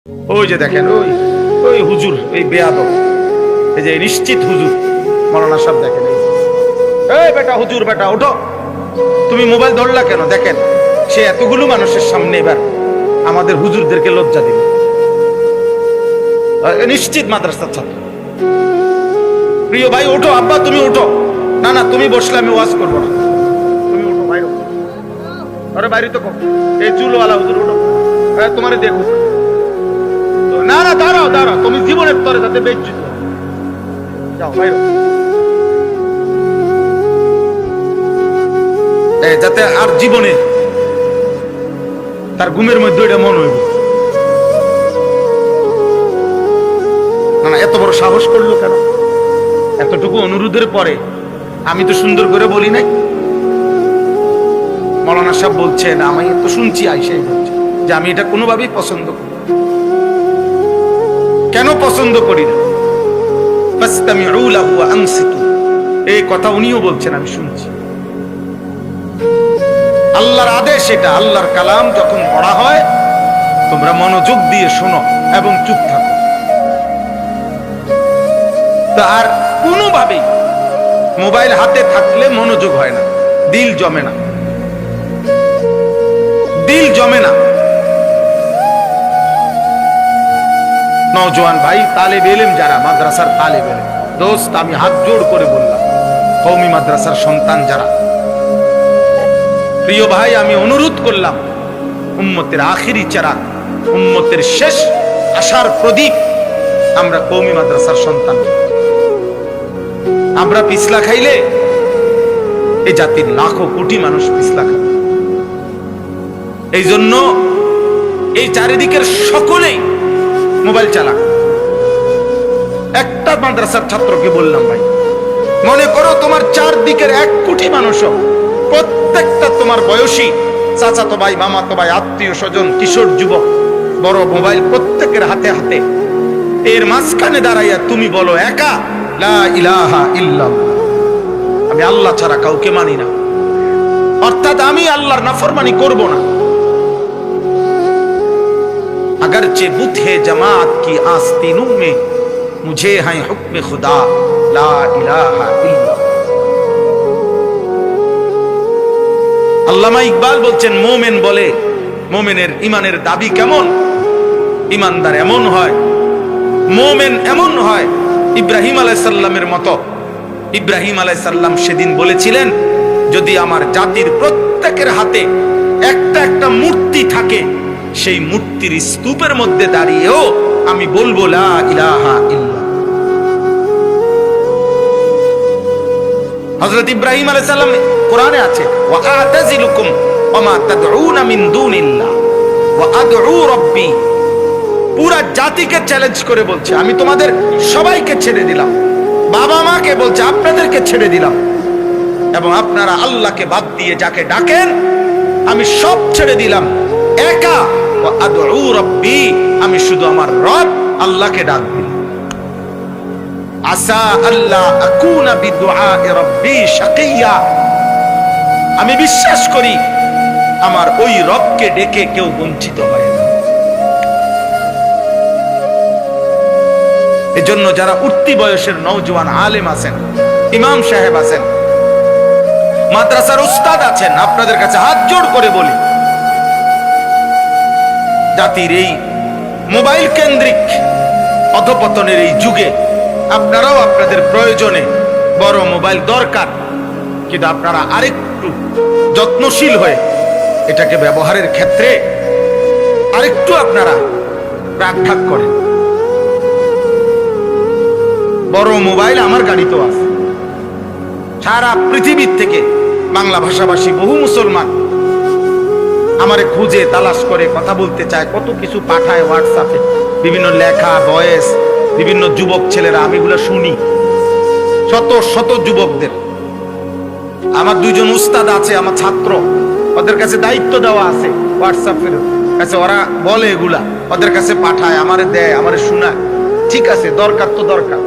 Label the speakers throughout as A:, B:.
A: ওই যে দেখেন, ওই ওই হুজুর, এই বেয়াদব, এই যে নিশ্চিত হুজুর মৌলানা সাহেব, দেখেন এই বেটা হুজুর, বেটা ওঠো, তুমি মোবাইল ধরলা কেন? দেখেন সে এতগুলো মানুষের সামনে এবার আমাদের হুজুরদেরকে লজ্জা দিল। নিশ্চিত মাদ্রাসার ছাত্র। প্রিয় ভাই ওঠো, আব্বা তুমি ওঠো। না না, তুমি বসলে আমি ওয়াজ করবো না, তুমি ওঠো বাইরে। আরে বাইরে তো এই চুলওয়ালা হুজুর ওঠো, তোমারে দেখো। না না, দাঁড়াও দাঁড়াও, তুমি জীবনের তরে যাতে বেজ্জুত যাও বাইরে, যাতে আর জীবনে তার ঘুমের মধ্যে এটা মন হইব না। এত বড় সাহস করলো কেন? এতটুকু অনুরোধের পরে আমি তো সুন্দর করে বলি নাই। মৌলানা সাহেব বলছেন, আমি তো শুনছি, আইসাই বলছে যে আমি এটা কোনোভাবেই পছন্দ করি। কেন পছন্দ করি না? ফাসতামিউ লাহু ওয়া আনসিতু, এই কথা উনিও বলছেন, আমি শুনছি। আল্লাহর আদেশ এটা, আল্লাহর কালাম যখন পড়া হয় তোমরা মনোযোগ দিয়ে শোনো এবং চুপ থাকো। তা আর কোনোভাবেই মোবাইল হাতে থাকলে মনোযোগ হয় না, দিল জমে না, দিল জমে না। নওজোয়ান ভাই, তালেব ইলম যারা, মাদ্রাসার তালেব ইলম দোস্ত, আমি হাত জোড় করে বললাম, কওমি মাদ্রাসার সন্তান যারা, প্রিয় ভাই, আমি অনুরোধ করলাম, উম্মতের আখিরি চেরাগ, উম্মতের শেষ আশার প্রদীপ আমরা কওমি মাদ্রাসার সন্তান। আমরা পিছলা খাইলে এই জাতির লাখো কোটি মানুষ পিছলা খাবে। এই জন্য এই চারিদিকের সকলেই মোবাইল চালাক। একটা মাদ্রাসার ছাত্রকে বললাম, ভাই মনে করো তোমার চারদিকের 1 কোটি মানুষও, প্রত্যেকটা তোমার বয়সী চাচাতো ভাই, মামাতো ভাই, আত্মীয় স্বজন, কিশোর যুবক, বড় মোবাইল প্রত্যেকের হাতে হাতে, এর মাঝখানে দাঁড়াইয়া তুমি বলো একা, লা ইলাহা ইল্লাল্লাহ, আমি আল্লাহ ছাড়া কাউকে মানি না, অর্থাৎ আমি আল্লাহর নাফরমানি করব না। अगरचे बुत है जमात की आस्तीनों में, मुझे है हुक्म खुदा ला इलाहा इल्लल्लाह। আল্লামা ইকবাল বলছেন, মোমেন বলে, মোমেনের ইমানের দাবি কেমন? ইমানদার এমন হয়, মোমেন এমন হয় ইব্রাহিম আলাইহিস সালামের মতো। ইব্রাহিম আলাইহিস সালাম সেদিন বলেছিলেন, যদি আমার জাতির প্রত্যেকের হাতে একটা একটা মূর্তি থাকে, সেই মূর্তির স্তূপের মধ্যে দাঁড়িয়েও আমি বলবো লা ইলাহা ইল্লাল্লাহ। হযরত ইব্রাহিম আলাইহিস সালাম কোরআনে আছে, ওয়া আতাজিলুকুম ওয়া মা তাদউনা মিন দুনিল্লাহ ওয়া আদউ রাব্বি, পুরা জাতিকে চ্যালেঞ্জ করে বলছে, আমি তোমাদের সবাইকে ছেড়ে দিলাম, বাবা মাকে বলছে আপনাদেরকে ছেড়ে দিলাম, এবং আপনারা আল্লাহকে বাদ দিয়ে যাকে ডাকেন আমি সব ছেড়ে দিলাম, একা ওয়া আদউ রাব্বি, আমি শুধু আমার রব আল্লাহকে ডাকবি। আসা আল্লাহ আকুনা বিদুআই রাব্বি শাকিয়া, আমি বিশ্বাস করি আমার ওই রবকে ডেকে কেউ বঞ্চিত হয় না। এজন্য যারা উঠতি বয়সের নওজোয়ান আলেম আছেন, ইমাম সাহেব আছেন, মাদ্রাসার উস্তাদ আছেন, আপনাদের কাছে হাত জোড় করে বলি, জাতির এই মোবাইল কেন্দ্রিক অধপতনের এই যুগে আপনারাও আপনাদের প্রয়োজনে, বড় মোবাইল দরকার, কিন্তু আপনারা আরেকটু যত্নশীল হয়ে এটাকে ব্যবহারের ক্ষেত্রে আরেকটু আপনারা প্রাকঢাক করেন। বড় মোবাইল আমার গাড়িতেও আছে, সারা পৃথিবীর থেকে বাংলা ভাষাভাষী বহু মুসলমান আমারে খুঁজে তালাশ করে কথা বলতে চায়, কত কিছু পাঠায় হোয়াটসঅ্যাপে, বিভিন্ন লেখা, ভয়েস, বিভিন্ন যুবক ছেলেরা, আমি এগুলো শুনি, শত শত যুবকদের। আমার 2 জন উস্তাদ আছে, আমার ছাত্র, ওদের কাছে দায়িত্ব দেওয়া আছে হোয়াটসঅ্যাপের কাছে, ওরা বলে এগুলা ওদের কাছে পাঠায়, আমারে দেয়, আমারে শোনায়, ঠিক আছে, দরকার তো দরকার।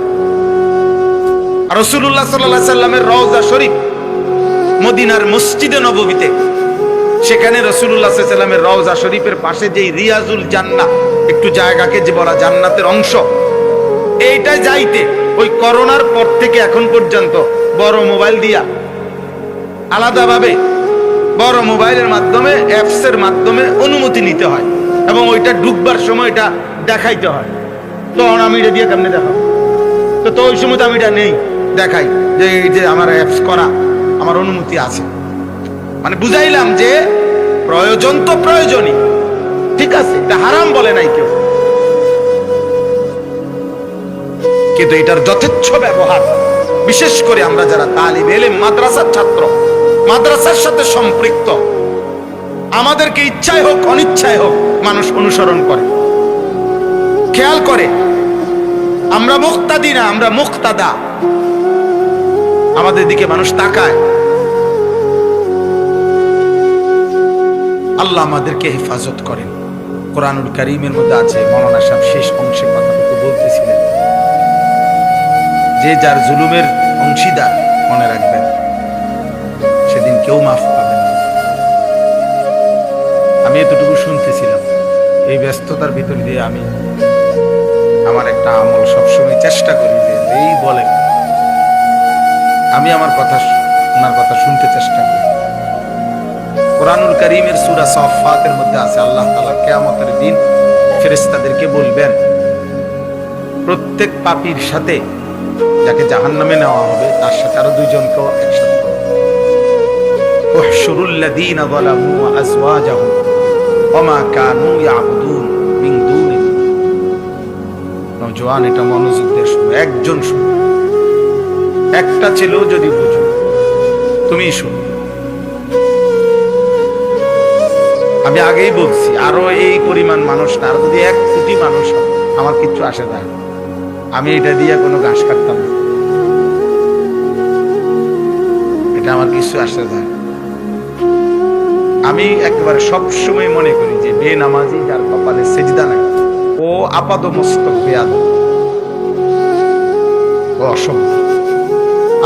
A: রাসূলুল্লাহ সাল্লাল্লাহু আলাইহি সাল্লামের রওজা শরীফ, মদিনার মসজিদে নববীতে সেখানে রাসূলুল্লাহ সাল্লাল্লাহু আলাইহি ওয়াসাল্লামের রওজা শরীফের পাশে যেই রিয়াজুল জান্নাহ, একটু জায়গাকে যে বলা জান্নাতের অংশ, এইটা যাইতে ওই করোনার পর থেকে এখন পর্যন্ত বড় মোবাইল দিয়া আলাদাভাবে বড় মোবাইলের মাধ্যমে অ্যাপসের মাধ্যমে অনুমতি নিতে হয় এবং ওইটা ঢুকবার সময় এটা দেখাইতে হয়। তো আমি এটা দিয়ে কেমনে দেখাবো? তো ওই সময় তো আমি এটা নেই দেখাই যে এই যে আমার অ্যাপস করা, আমার অনুমতি আছে। মানে বুঝাইলাম যে প্রয়োজন তো প্রয়োজনই, ঠিক আছে, এটা হারাম বলে নাই কেউ, কিন্তু এটার যথেচ্ছ ব্যবহার, বিশেষ করে আমরা যারা তালিবে ইলম মাদ্রাসার ছাত্র, মাদ্রাসার সাথে সম্পৃক্ত, আমাদেরকে ইচ্ছায় হোক অনিচ্ছায় হোক মানুষ অনুসরণ করে, খেয়াল করে। আমরা মুক্তাদি না, আমরা মুক্তাদা, আমাদের দিকে মানুষ তাকায়। আল্লাহ আমাদেরকে হেফাজত করেন। কোরআনুল কারীমের মধ্যে আছে, মাওলানা সাহেব শেষ অংশে কথাটুকু বলতেছিলেন, যে যার জুলুমের অংশীদার মনে রাখবেন সেদিন কেউ মাফ পাবেন না। আমি এতটুকু শুনতেছিলাম, এই ব্যস্ততার ভিতর দিয়ে আমি আমার একটা আমল সবসময় চেষ্টা করি যে এই বলে আমি আমার কথা, ওনার কথা শুনতে চেষ্টা করি। কোরআনুল কারীমের সূরা সাফফাতের মধ্যে আছে, আল্লাহ তাআলা কিয়ামতের দিন ফেরেশতাদেরকে বলবেন, প্রত্যেক পাপীর সাথে, যাকে জাহান্নামে নেওয়া হবে তার সাথে আরো দুইজনকেও একসাথে করো। উহশুরুল লাযীনা যালামু ওয়া আযওয়াজাহুম ওয়া মা কানু ইয়াবুদুন মিন দুনিল্লাহ। নওজোয়ান, এটা মনোযোগ দিয়ে শুনো, একজন শুনো, একটা ছেলেও যদি বুঝো, তুমি শুনো। আমি আগেই বলছি, আরো এই পরিমাণ মানুষ না, আর যদি 1 কোটি মানুষ হয় আমার কিচ্ছু আসে যায় না, আমি এটা দিয়ে কোনো ঘাস কাটতাম না, এটা আমার কিছু আসে যায়। আমি একেবারে সবসময় মনে করি যে বেনামাজি যার কপালে সেজদা নাই, ও আপাদমস্তক বেয়াদব, ও অসভ্য,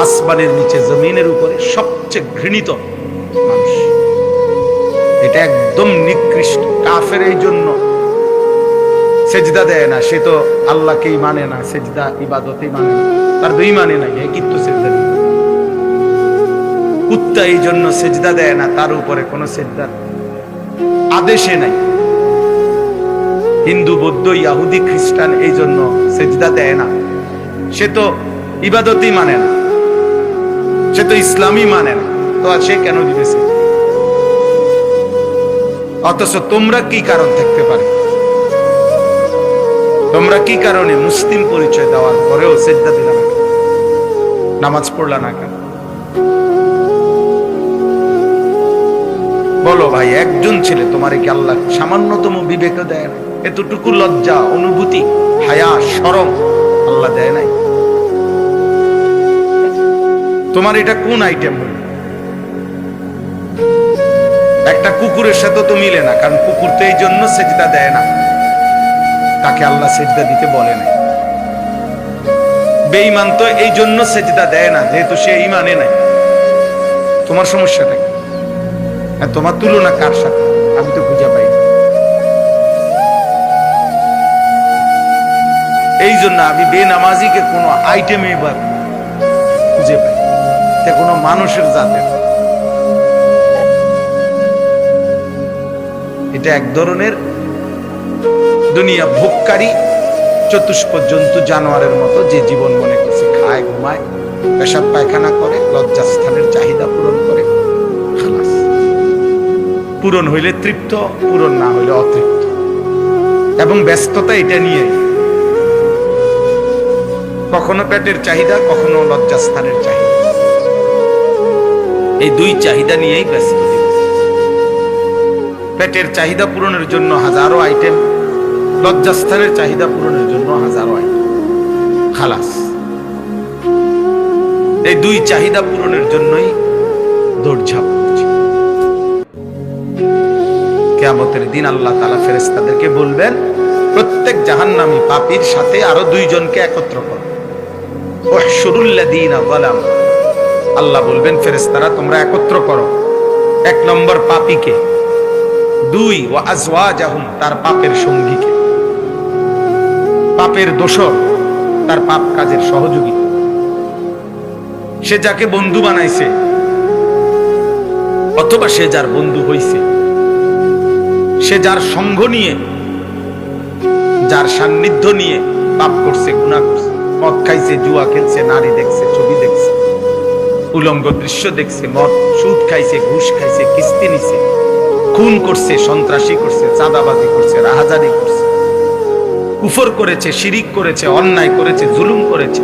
A: আসমানের নিচে জমিনের উপরে সবচেয়ে ঘৃণিত মানুষ, এটা একদম নিকৃষ্ট। কাফের এই জন্য সেজদা দেয় না, সে তো আল্লাহকেই মানে না, সেজদা ইবাদতেই মানে না, তার দুই মানে নাই, কিন্তু সেজদা নেই। কুত্তা এই জন্য সেজদা দেয় না, তার উপরে কোনো সেজদার আদেশে নাই। হিন্দু, বৌদ্ধ, ইহুদি, খ্রিস্টান এই জন্য সেজদা দেয় না, সে তো ইবাদতই মানে না, সে তো ইসলামই মানে না, তো আর সে কেন দিবে সেজদা? অথচ তোমরা কি কারণ থাকতে পারে, তোমরা কি কারণে মুসলিম পরিচয় দেওয়ার পরেও সেজদা দিলা না, নামাজ পড়লা না কেন? বলো ভাই, একজন ছেলে তোমারে কি আল্লাহ সামান্যতম বিবেক দেয় না? এতটুকু লজ্জা, অনুভূতি, হায়া, শরম আল্লাহ দেয় নাই? তোমার এটা কোন আইটেম? একটা কুকুরের সাথে তো মিলে না, কারণ কুকুর তো এই জন্য সেজদা দেয় না, তাকে আল্লাহ সেজদা দিতে বলে নাই। বেঈমান তো এই জন্য সেজদা দেয় না, যেহেতু সে ঈমানে নাই। তোমার সমস্যাটা কি? তোমার তুলনা কার সাথে? আমি তো খুঁজে পাই না। এই জন্য আমি বেনামাজিকে কোনো আইটেমে এবার খুঁজে পাই, কোনো মানুষের জাতের। এটা এক ধরনের দুনিয়া ভোগকারী চতুষ্প জন্তু, জানোয়ারের মতো, যে জীবন মনে করছে খায়, ঘুমায়, পেশাব পায়খানা করে, লজ্জাস্থানের চাহিদা পূরণ করে, খালাস। পূরণ হইলে তৃপ্ত, পূরণ না হইলে অতৃপ্ত, এবং ব্যস্ততা এটা নিয়ে, কখনো পেটের চাহিদা, কখনো লজ্জাস্থানের চাহিদা, এই দুই চাহিদা নিয়েই ব্যস্ত। পেটের চাহিদা পূরণের জন্য হাজারো আইটেম, লজ্জাস্থানের চাহিদা পূরণের জন্য হাজারো আইটেম, খালাস। এই দুই চাহিদা পূরণের জন্যই দৌড়ঝাঁপ করছে। কিয়ামতের দিন আল্লাহ তাআলা ফেরেশতাদেরকে বলবেন, প্রত্যেক জাহান্নামী পাপীর সাথে আরো দুইজনকে একত্র করো। উহশুরুল লাযীনা যালামু, আল্লাহ বলবেন ফেরেশতারা তোমরা একত্র করো 1 নম্বর পাপীকে, দুই, ওয়া আজওয়াজাহুম, তার পাপের সঙ্গীকে, পাপের দোসর, তার পাপ কাজের সহযোগী। সে যাকে বন্ধু বানাইছে অথবা সে যার বন্ধু হইছে, সে যার সঙ্গ নিয়ে, যার সান্নিধ্য নিয়ে পাপ করছে, গুনাহ করছে, মদ খাইছে, জুয়া খেলছে, নারী দেখছে, ছবি দেখছে, উলঙ্গ দৃশ্য দেখছে, মদ সুদ খাইছে, ঘুষ খাইছে, কিস্তি নিছে, খুন করছে, সন্ত্রাসী করছে, চাঁদাবাজি করছে, রাহাজানি করছে, কুফর করেছে, শিরিক করেছে, অন্যায় করেছে, জুলুম করেছে,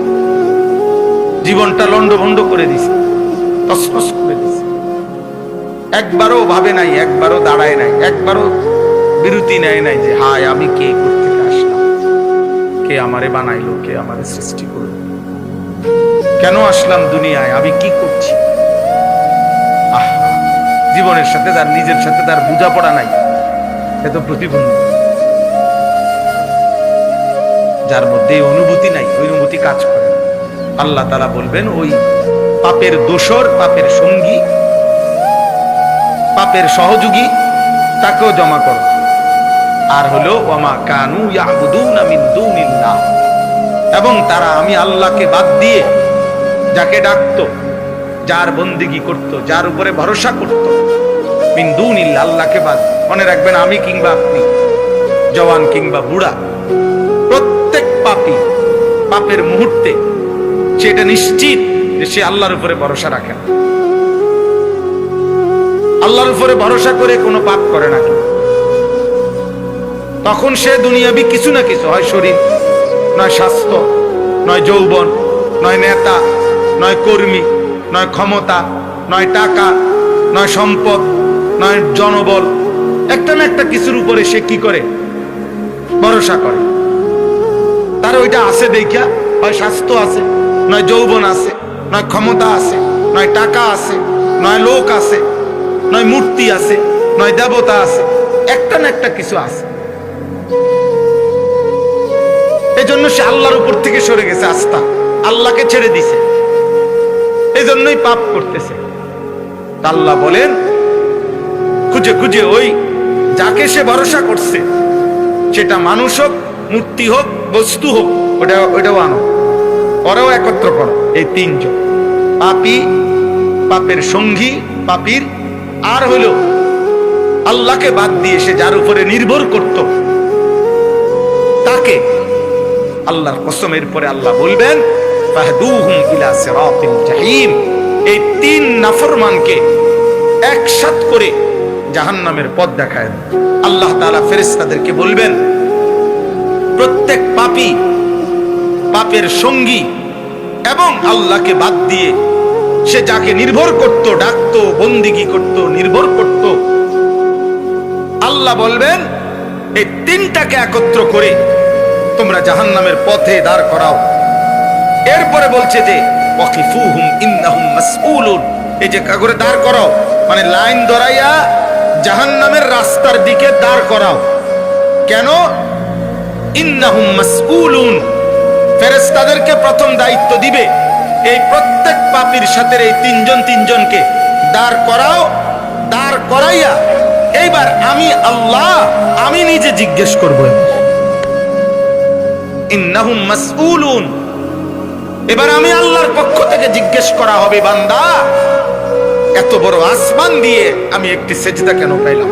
A: জীবনটা লন্ডভন্ড করে দিছে, তছনছ করে দিছে। একবারও ভাবে নাই, একবারও দাঁড়ায় নাই, একবারও বিরতি নেয় নাই যে হায় আমি কে করতে আসলাম, কে আমারে বানাইলো, কে আমারে সৃষ্টি করলো, কেন আসলাম দুনিয়ায়, আমি কি করছি। জীবনের সাথে তার, নিজের সাথে তার বোঝাপড়া নাই, এত প্রতিবন্ধী। যার মধ্যে অনুভূতি নাই, ওই অনুভূতি কাজ করে। আল্লাহ তাআলা বলবেন ওই পাপের দোসর, পাপের সঙ্গী, পাপের সহযোগী, তাকেও জমা করো। আর হলো ওয়ামা কানু ইয়াবুদুনা মিন দুনিল্লাহ, এবং তারা আমি আল্লাহকে বাদ দিয়ে যাকে ডাকতো, যার বন্দেগী করত, যার উপরে ভরসা করত, মিন দুনিল্লাহ, আল্লাহকে বাদ। মনে রাখবেন, আমি কিংবা আপনি, জওয়ান কিংবা বুড়া, প্রত্যেক পাপী পাপের মুহূর্তে সেটা নিশ্চিত যে সে আল্লাহর উপরে ভরসা রাখে না। আল্লাহর উপরে ভরসা করে কোনো পাপ করে না, তখন সে দুনিয়াবি কিছু না কিছু, হয় শরীর, নয় স্বাস্থ্য, নয় যৌবন, নয় নেতা, নয় কর্মী, নয় ক্ষমতা, নয় টাকা, নয় সম্পদ, নয় জনবল, একটা না একটা কিছুর উপরে সে কি করে, ভরসা করে। তার ওইটা আছে দেখা, হয় স্বাস্থ্য আছে, নয় যৌবন আছে, নয় ক্ষমতা আছে, নয় টাকা আছে, নয় লোক আছে, নয় মূর্তি আছে, নয় দেবতা আছে, একটা না একটা কিছু আছে। এই জন্য সে আল্লাহর উপর থেকে সরে গেছে, আস্থা আল্লাহকে ছেড়ে দিছে, এই জন্যই পাপ করতেছে। আল্লাহ বলেন খুঁজে খুঁজে ওই যাকে সে ভরসা করছে, সেটা মানুষ হোক, মূর্তি হোক, বস্তু হোক, ওটাও আনো, ওরাও একত্র করো। এই তিনজন, পাপী, পাপের সঙ্গী, পাপীর, আর হলো আল্লাহকে বাদ দিয়ে সে যার উপরে নির্ভর করত, তাকে। আল্লাহর কসমের পরে আল্লাহ বলবেন ফাহদুহুম ইলা সিরাতিল জাহিম, এই তিন নাফরমানকে একসাথ করে জাহান্নামের পথ দেখায়। আল্লাহ তাআলা ফেরেশতাদেরকে বলবেন প্রত্যেক পাপী, পাপের সঙ্গী এবং আল্লাহকে বাদ দিয়ে সে যাকে নির্ভর করত, ডাকত, বন্দিগি করত, নির্ভর করত, আল্লাহ বলবেন এই তিনটাকে একত্র করে তোমরা জাহান্নামের পথে দাঁড় করাও। এরপরে বলছে যে ওয়াকিফুহুম ইন্নাহুম মাসউলুন, এই যে কাগরে দাঁড় করাও মানে লাইন ধরাইয়া জাহান্নামের রাস্তার দিকে দাঁড় করাও। কেন? ইন্নাহুম মাসউলুন, ফেরেশতাদেরকে প্রথম দায়িত্ব দিবে এই প্রত্যেক পাপীর সাথে এই তিনজনকে দাঁড় করাও। দাঁড় করাইয়া এইবার আমি আল্লাহ, আমি নিজে জিজ্ঞেস করব। ইন্নাহুম মাসউলুন, এবার আমি আল্লাহর পক্ষ থেকে জিজ্ঞেস করা হবে, বান্দা এত বড় আসমান দিয়ে আমি একটি সেজদা কেন পেলাম?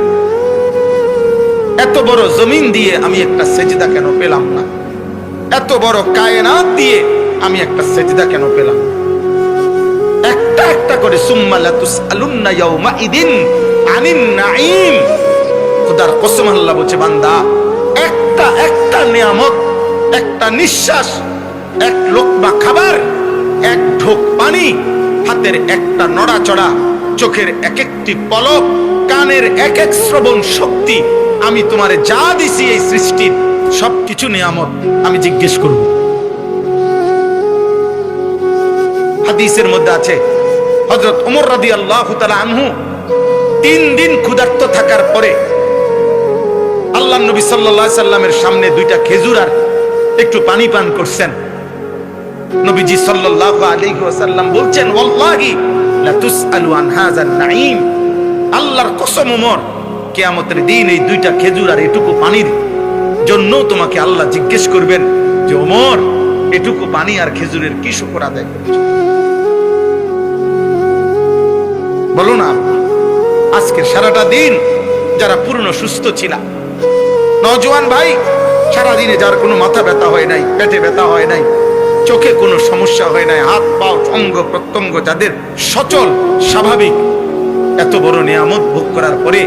A: এত বড় জমিন দিয়ে আমি একটা সেজদা কেন পেলাম না? এত বড় কায়নাত দিয়ে আমি একটা সেজদা কেন পেলাম? একটা একটা করে সুম্মা লাতুসআলুন্না ইয়াউমাইদিন আনিন নাঈম। খোদার কসম আল্লাহ বলছে, বান্দা একটা একটা নিয়ামত, একটা নিঃশ্বাস, এক লোকমা খাবার, এক ঢোক পানি, হাতের একটা নড়াচড়া, চোখের এক একটি পলক, কানের এক এক শ্রবণ শক্তি, আমি তোমারে যা দিছি এই সৃষ্টির সবকিছু নিয়ামত আমি জিজ্ঞেস করব। হাদিসের মধ্যে আছে হযরত ওমর রাদিয়াল্লাহু তাআলা আনহু 3 দিন ক্ষুধার্ত থাকার পরে আল্লাহর নবী সাল্লাল্লাহু আলাইহি সাল্লামের সামনে 2টা খেজুর আর একটু পানি পান করছেন। নবীজি সাল্লাল্লাহু আলাইহি ওয়াসাল্লাম বলছেন, ওয়াল্লাহি লা তুসআলু আন হাযান নাঈম, আল্লাহর কসম ওমর, কিয়ামতের দিন এই দুইটা খেজুর আর এটুকু পানির জন্য তোমাকে আল্লাহ জিজ্ঞেস করবেন যে ওমর, এটুকু পানি আর খেজুরের কি শুকর আদায় করেছ? বলো না। আজকের সারাটা দিন যারা পূর্ণ সুস্থ ছিল, নওজোয়ান ভাই, সারাদিনে যার কোনো মাথা ব্যথা হয় নাই, পেটে ব্যথা হয় নাই, চোখে কোনো সমস্যা হয় নাই, হাত পা অঙ্গ প্রত্যঙ্গ যাদের সচল স্বাভাবিক, এত বড় নিয়ামত ভোগ করার পরে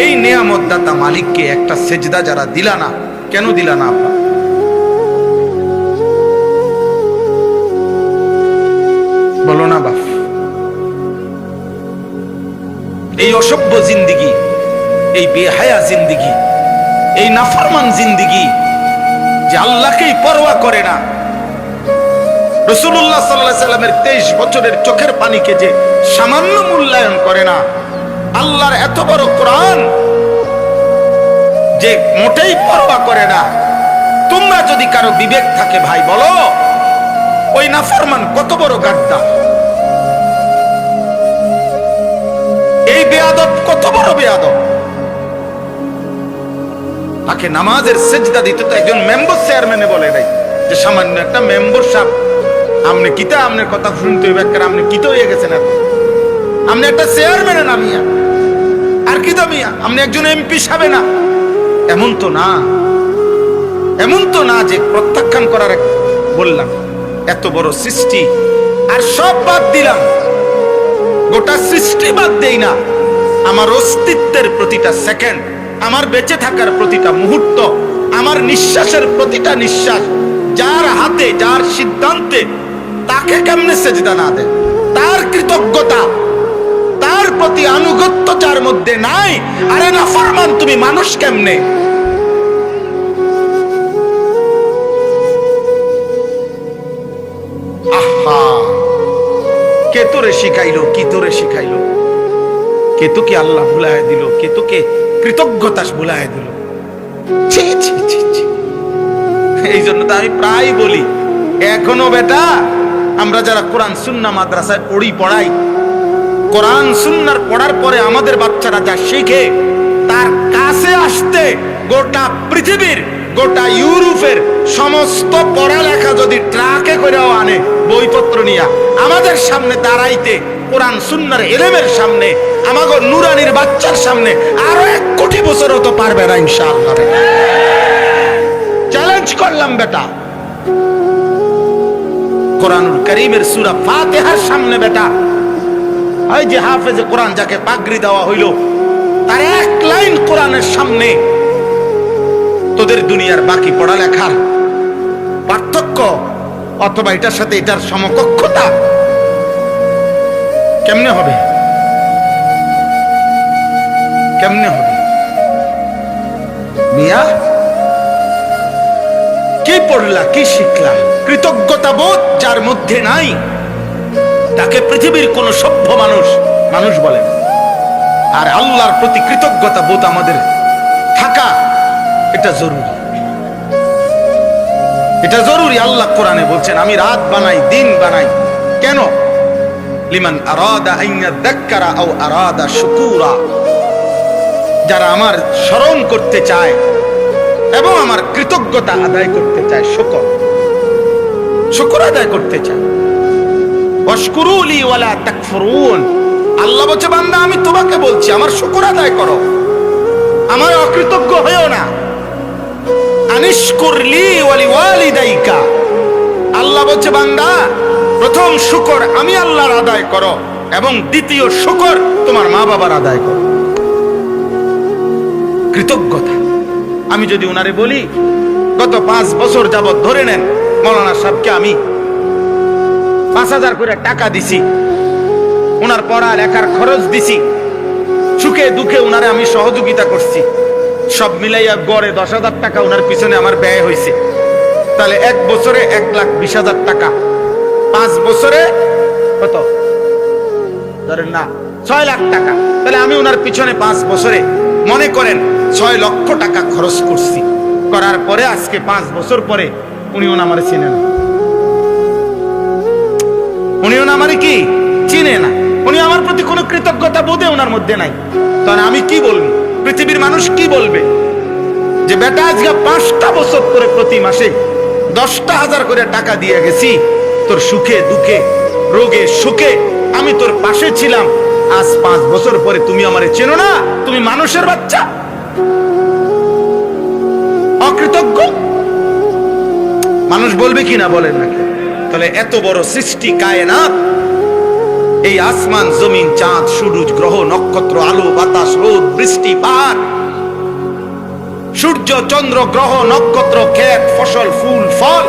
A: এই নিয়ামত দাতা মালিককে একটা সেজদা যারা দিলা না, কেন দিলা না? আপনার বলো না বাপ। এই অসভ্য জিন্দিগি, এই বেহায়া জিন্দিগি, এই নাফরমান জিন্দিগি, যে আল্লাহকেই পরোয়া করে না, রাসূলুল্লাহ সাল্লাল্লাহু আলাইহি সাল্লামের 23 বছরের চোখের পানিকে যে সামান্য মূল্যায়ন করে না, আল্লাহর এত বড় কোরআন যে মোটেই পরোয়া করে না। তোমরা যদি কারো বিবেক থাকে ভাই বলো, ওই নাফরমান কত বড় গাদ্দার, এই বেয়াদব কত বড় বেয়াদব। তাকে নামাজের সেজদা দিতে তো একজন মেম্বার চেয়ারম্যানে বলে নাই যে সামান্য একটা মেম্বার সাহেব, আপনি কিতা আপনার কথা শুনতে হইবে, আপনি কিতা হয়ে গেছেন, আপনি একটা চেয়ারম্যানে নামিয়া আর কি দামিয়া, আপনি একজন এমপি সাহেব না। এমন তো না, এমন তো না যে প্রত্যাখ্যান করার বললাম। এত বড় সৃষ্টি আর সব বাদ দিলাম, গোটা সৃষ্টি বাদ দেই না, আমার অস্তিত্বের প্রতিটা সেকেন্ড, আমার বেঁচে থাকার প্রতিটা মুহূর্ত, আমার নিঃশ্বাসের প্রতিটা নিঃশ্বাস যার হাতে, যার সিদ্ধান্তে, তাকে কেমনে সেজদা না দেয়? তার কৃতজ্ঞতা, তার প্রতি আনুগত্য যার মধ্যে নাই, আরে নাফরমান তুমি মানুষ কেমনে? আহা, কে তোরে শিখাইলো? কি তোরে শিখাইলো? কে তোকে আল্লাহ ভুলায় দিল? কে তোকে কৃতজ্ঞতা ভুলায় দিল? এই জন্য তো আমি প্রায় বলি, এখনো বেটা আমরা যারা কোরআন সুন্নাহ মাদ্রাসায় পড়াই, কোরআন সুন্নাহর পড়ার পরে আমাদের বাচ্চারা যা শিখে, তার কাছে আসতে গোটা পৃথিবীর, গোটা ইউরোপের সমস্ত পড়ালেখা যদি ট্রাকে করেও আনে বইপত্র নিয়ে আমাদের সামনে দাঁড়াইতে, কোরআন সুন্নাহর ইলমের সামনে, আমাগো নুরানির বাচ্চার সামনে আরো 1 কোটি বছরও তো পারবে না ইনশাআল্লাহ। চ্যালেঞ্জ করলাম বেটা, কোরআনুল কারীমের সূরা ফাতিহার সামনে বেটা, ওই যে হাফেজে কোরআন যাকে পাগড়ি দেওয়া হইল, তার 1 লাইন কোরআনের সামনে তোদের দুনিয়ার বাকি পড়ালেখার পার্থক্য অথবা এটার সাথে এটার সমকক্ষতা কেমনে হবে? কেমনে হবে? মিয়া কি পড়লা, কি শিখলা? কৃতজ্ঞতা বোধ যার মধ্যে নাই, তাকে পৃথিবীর কোন সভ্য মানুষ বলে। আর আল্লাহর প্রতি কৃতজ্ঞতা বোধ আমাদের থাকা, এটা জরুরি, এটা জরুরি। আল্লাহ কোরআনে বলছেন, আমি রাত বানাই, দিন বানাই, কেন? লিমান আরাদা আন ইয়াযাক্কারা আও আরাদা শুকুরা, যারা আমার স্মরণ করতে চায় এবং আমার কৃতজ্ঞতা আদায় করতে চায়, শুকর আদায় করতে চায়। ওয়াশকুরুলি ওয়ালা তাকফুরুন, আল্লাহ বলছে বান্দা আমি তোমাকে বলছি আমার শুকর আদায় করো, আমার অকৃতজ্ঞ হয়েও না। আনিশকুরলি ওয়ালি ওয়ালিদাইকা, আল্লাহ বলছে বান্দা প্রথম শুকর আমি আল্লাহর আদায় করো এবং দ্বিতীয় শুকর তোমার মা বাবার আদায় করো। কৃতজ্ঞতা। আমি যদি ওনারে বলি গত 5 বছর যাবত ধরে নেন মৌলানা সাহেবকে আমি 5,000 করে টাকা দিছি, ওনার পড়া লেখার খরচ দিছি, সুখে দুঃখে ওনারে আমি সহযোগিতা করছি, সব মিলাইয়া গড়ে 10,000 টাকা ওনার পিছনে আমার ব্যয় হয়েছে। তাহলে 1 বছরে 1,20,000 টাকা, 5 বছরে কত ধরেন না 6 লাখ টাকা। তাহলে আমি ওনার পিছনে 5 বছরে মনে করেন 6 লক্ষ টাকা খরচ করছি। করার পরে আজকে 5 বছর পরে উনিও আমারে চিনে না, উনিও আমারে কি চিনে না, উনি আমার প্রতি কোনো কৃতজ্ঞতা বোধে ওনার মধ্যে নাই। তাহলে আমি কি বলবো? পৃথিবীর মানুষ কি বলবে যে বেটা আজকে 5টা বছর করে প্রতি মাসে 10,000 করে টাকা দিয়ে গেছি, তোর সুখে দুঃখে রোগে সুখে আমি তোর পাশে ছিলাম, আজ 5 বছর পরে তুমি আমারে চেনো না, তুমি মানুষের বাচ্চা, অকৃতজ্ঞ। মানুষ বলবে কি না বলেন নাকি? তাহলে এত বড় সৃষ্টি কায়নাত, এই আসমান জমিন চাঁদ সূরজ গ্রহ নক্ষত্র আলো বাতাস রোদ বৃষ্টি পাহাড় সূর্য চন্দ্র গ্রহ নক্ষত্র ক্ষেত ফসল ফুল ফল,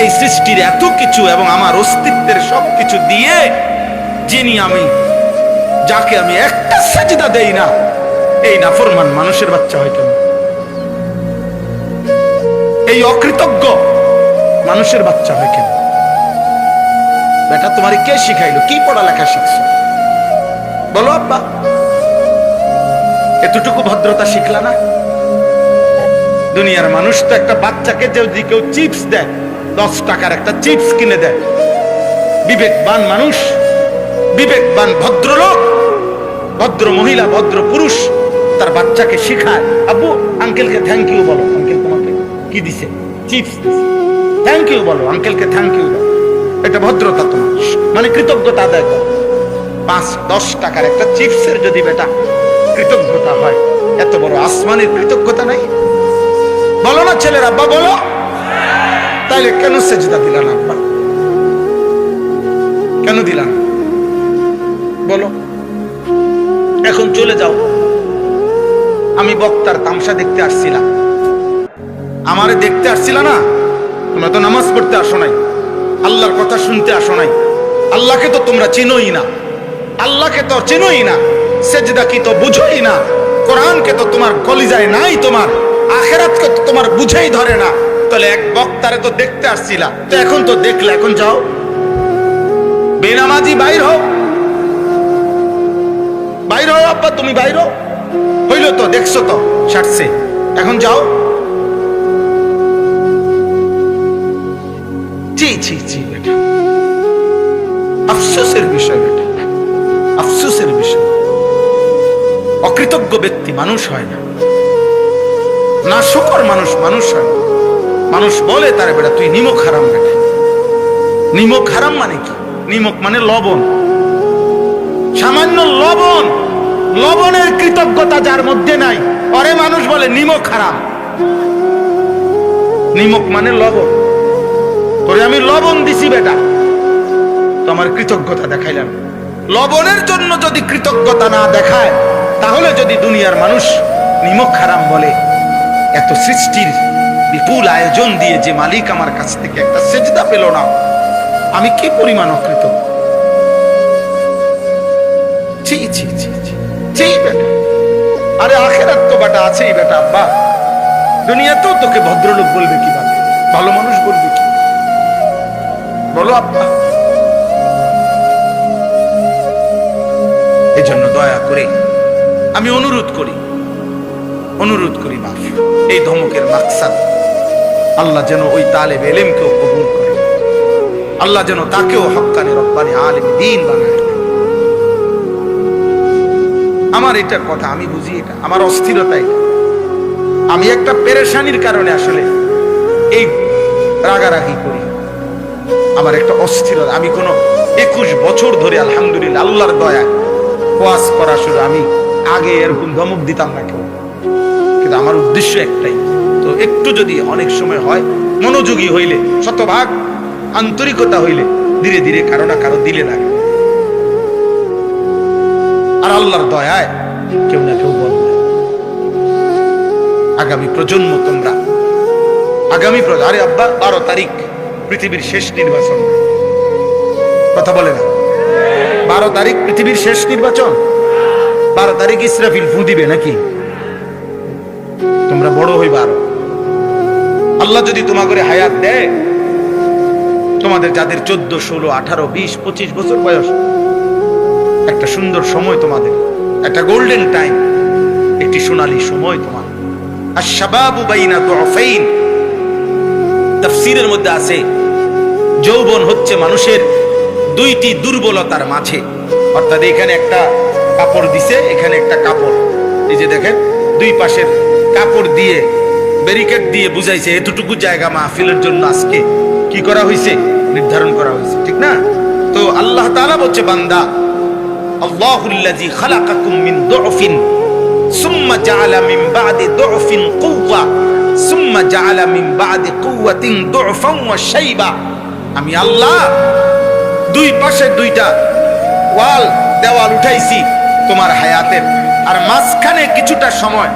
A: এই সৃষ্টির এত কিছু এবং আমার অস্তিত্বের সবকিছু দিয়ে যিনি আমি, যাকে আমি একটা সাজদা দেই না, এই নাফরমান মানুষের বাচ্চা হয় কেন? এই অকৃতজ্ঞ মানুষের বাচ্চা হয় কেন? বেটা তোমারে কে শিখাইলো? কি পড়ালেখা শিখছো বলো আব্বা? এতটুকু ভদ্রতা শিখলা না? দুনিয়ার মানুষ তো একটা বাচ্চাকে যদি কেউ চিপস দেয়, 10 টাকার একটা চিপস কিনে দেয়, বিবেকবান মানুষ, বিবেকবান ভদ্রলোক, ভদ্র মহিলা ভদ্র পুরুষ তার বাচ্চাকে শিখায়, আব্বু আঙ্কেলকে থ্যাংক ইউ বলো, আঙ্কেল তোমাকে কি দিছে? চিপস দিছে, থ্যাংক ইউ বলো, আঙ্কেলকে থ্যাংক ইউ বলো। এটা ভদ্রতা তোমার, মানে কৃতজ্ঞতা আদায় করো। 5-10 টাকার একটা চিপসের যদি বেটা কৃতজ্ঞতা হয়, এত বড় আসমানের কৃতজ্ঞতা নাই? বলো না ছেলের আব্বা বলো। তাইলে কেন সেজদা দিলাম আব্বা? কেন দিলাম বলো? এখন চলে যাও, আমি বক্তার তামসা দেখতে আসছিলাম। আমারে দেখতে আসছিল না, তোমরা তো নামাজ পড়তে আসো নাই, আল্লাহর কথা শুনতে আসো নাই। আল্লাহকে তো তোমরা চিনোই না, আল্লাহকে তো চিনোই না, সেজদা কি তো বুঝোই না, কোরআনকে তো তোমার কলিজায় নাই, তোমার আখিরাতকে তো তোমার বুঝেই ধরে না। তাহলে এক বক্তারে তো দেখতে আসছিলা, তো এখন তো দেখলে, এখন যাও বেনামাজি বাইর হও, বাইর হও আব্বা, তুমি বাইর হও, হইলো তো, দেখছো তো ছাড়ছে, এখন যাও। জি জি জি বেটা, আফসোসের বিষয় বেটা, আফসোসের বিষয়। অকৃতজ্ঞ ব্যক্তি মানুষ হয় না, না শুকর মানুষ মানুষ হয় না। মানুষ বলে তারে বেটা তুই নিমক হারাম বেটা। নিমক হারাম মানে কি? নিমক মানে লবণ, সামান্য লবণ, লবণের কৃতজ্ঞতা যার মধ্যে নাই, অরে মানুষ বলে নিমক হারাম। নিমক মানে লবণ, তোরে আমি লবণ দিছি বেটা, তো আমার কৃতজ্ঞতা দেখাইলাম। লবণের জন্য যদি কৃতজ্ঞতা না দেখায়, তাহলে যদি দুনিয়ার মানুষ নিমক হারাম বলে, এত সৃষ্টির বিপুল আয়োজন দিয়ে যে মালিক আমার কাছ থেকে একটা সেজদা পেল না, আমি কি পরিমাণ অকৃতজ্ঞ। জি জি জি জি বেটা, আরে আখেরাত তো বেটা আছেই বেটা। আব্বা দুনিয়াতেও তোকে ভদ্রলোক বলবে কিভাবে, ভালো মানুষ বলবে কি বলো আব্বা? এজন্য দয়া করে আমি অনুরোধ করি বাপ, এই ধমকের মাকসাদ আল্লাহ যেন ওই তালেব ইলমকেও কবুল করে, আল্লাহ যেন তাকেও হক্কানি রব্বানি আলিম দ্বীন বানায়। আমার এটার কথা আমি বুঝি, এটা আমার অস্থিরতা, আমি একটা পেরেশানির কারণে আসলে এই রাগারাগি করি, আমার একটা অস্থিরতা। আমি কোনো 21 বছর ধরে আলহামদুলিল্লাহ আল্লাহর দয়া ওয়াজ করা শুরু, আমি আগে এরকম ধমক দিতাম না কেউ, কিন্তু আমার উদ্দেশ্য একটাই। তো একটু যদি অনেক সময় হয় মনোযোগী হইলে, শতভাগ আন্তরিকতা হইলে, ধীরে ধীরে কারো না কারো দিলে লাগে। আর আল্লাহর দয়ায় কেউ না কেউ বলবে। আগামী প্রজন্ম তোমরা, আগামী আরে আব্বা 12 তারিখ পৃথিবীর শেষ নির্বাচন, কথা বলে না? 12 তারিখ পৃথিবীর শেষ নির্বাচন। 12 তারিখ ইসরাফিল ফু দিবে নাকি? তোমরা বড় হইবা আরো, আল্লাহ যদি তোমাকে হায়াত দেয়, তোমাদের যাদের 14, 16, 18, 20, 25 বছর বয়স, একটা সুন্দর সময় তোমাদের, একটা গোল্ডেন টাইম, একটি সোনালী সময় তোমার। আশ-শাবাবু বাইনা দুআফাইন, তাফসীরের মধ্যে আছে যৌবন হচ্ছে মানুষের 2টি দুর্বলতার মাঝে। অর্থাৎ এখানে একটা কাপড় দিছে, এখানে একটা কাপড়, এই যে দেখেন দুই পাশের কাপড় দিয়ে ব্যারিকেড দিয়ে বুঝাইছে এতটুকু জায়গা মাহফিলের জন্য আজকে কি করা হয়েছে, নির্ধারণ করা হয়েছে, ঠিক না? তো আল্লাহ তাআলা বলছে, বান্দা আল্লাহুল্লাযী খালাকাকুম মিন দুফিন সুম্মা জাআলা মিন বা'দি দুফিন কুওয়া সুম্মা জাআলা মিন বা'দি কুওয়াতিন দুফান ওয়া শাইবা। আমি আল্লাহ দুই পাশে দুইটা ওয়াল দেওয়াল উঠাইছি তোমার হায়াতের, আর মাঝখানে কিছুটা সময়